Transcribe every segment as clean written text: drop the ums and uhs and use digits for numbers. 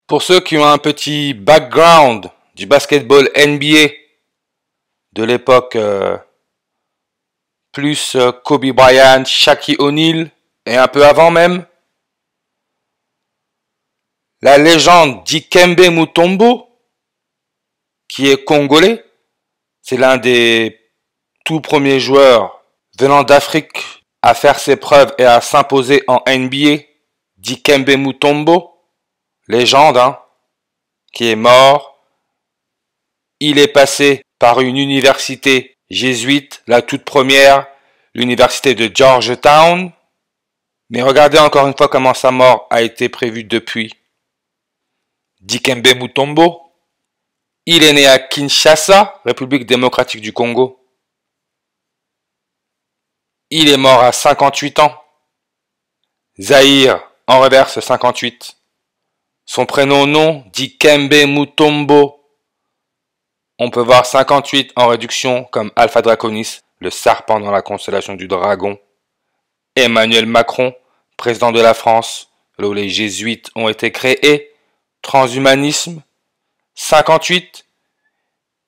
Pour ceux qui ont un petit background du basketball NBA de l'époque plus Kobe Bryant, Shaquille O'Neal et un peu avant même, la légende Dikembe Mutombo, qui est congolais, c'est l'un des tout premiers joueurs venant d'Afrique à faire ses preuves et à s'imposer en NBA. Dikembe Mutombo, légende, hein, qui est mort. Il est passé par une université jésuite, la toute première, l'université de Georgetown. Mais regardez encore une fois comment sa mort a été prévue depuis. Dikembe Mutombo, il est né à Kinshasa, République démocratique du Congo. Il est mort à 58 ans. Zaïre, en reverse 58. Son prénom nom, Dikembe Mutombo. On peut voir 58 en réduction comme Alpha Draconis, le serpent dans la constellation du dragon. Emmanuel Macron, président de la France, là où les jésuites ont été créés. Transhumanisme, 58.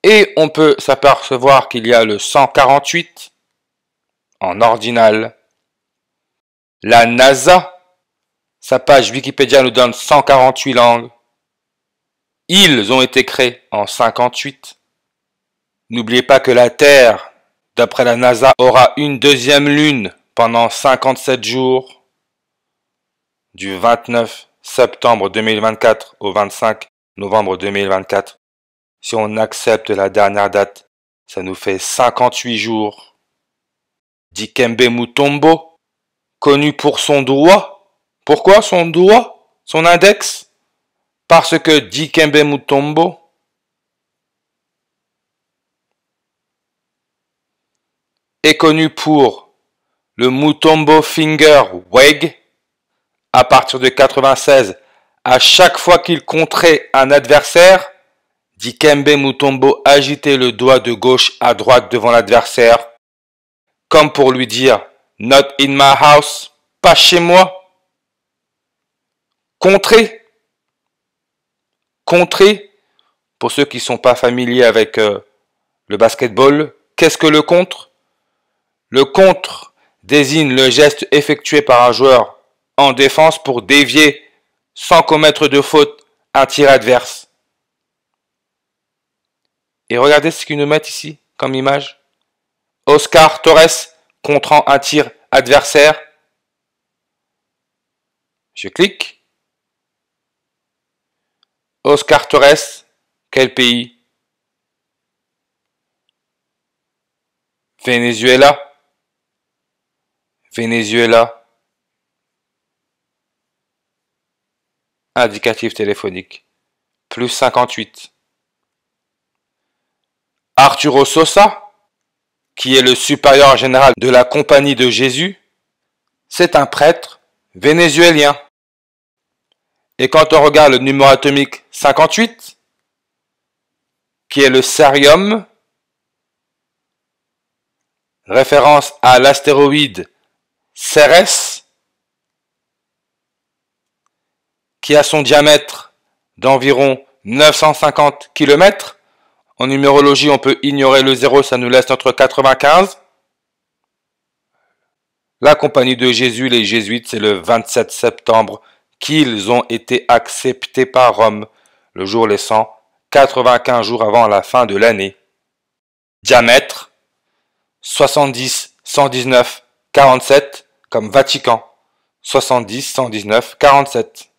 Et on peut s'apercevoir qu'il y a le 148 en ordinal. La NASA, sa page Wikipédia nous donne 148 langues. Ils ont été créés en 58. N'oubliez pas que la Terre, d'après la NASA, aura une deuxième lune pendant 57 jours, du 29 septembre 2024 au 25 novembre 2024. Si on accepte la dernière date, ça nous fait 58 jours. Dikembe Mutombo, connu pour son doigt. Pourquoi son doigt? Son index? Parce que Dikembe Mutombo est connu pour le Mutombo Finger Weg. À partir de 96, à chaque fois qu'il contrait un adversaire, Dikembe Mutombo agitait le doigt de gauche à droite devant l'adversaire, comme pour lui dire « Not in my house », pas chez moi. Contrer. Contrer, pour ceux qui ne sont pas familiers avec le basketball, qu'est-ce que le contre? Le contre désigne le geste effectué par un joueur en défense pour dévier, sans commettre de faute, un tir adverse. Et regardez ce qu'ils nous mettent ici comme image. Oscar Torres contrant un tir adversaire. Je clique. Oscar Torres, quel pays? Venezuela. Venezuela. Indicatif téléphonique. Plus 58. Arturo Sosa, qui est le supérieur général de la Compagnie de Jésus, c'est un prêtre vénézuélien. Et quand on regarde le numéro atomique 58, qui est le cérium, référence à l'astéroïde Cérès, qui a son diamètre d'environ 950 km. En numérologie, on peut ignorer le 0, ça nous laisse notre 95. La Compagnie de Jésus, les jésuites, c'est le 27 septembre qu'ils ont été acceptés par Rome, le jour laissant 95 jours avant la fin de l'année. Diamètre 70 119 47 comme Vatican. 70 119 47.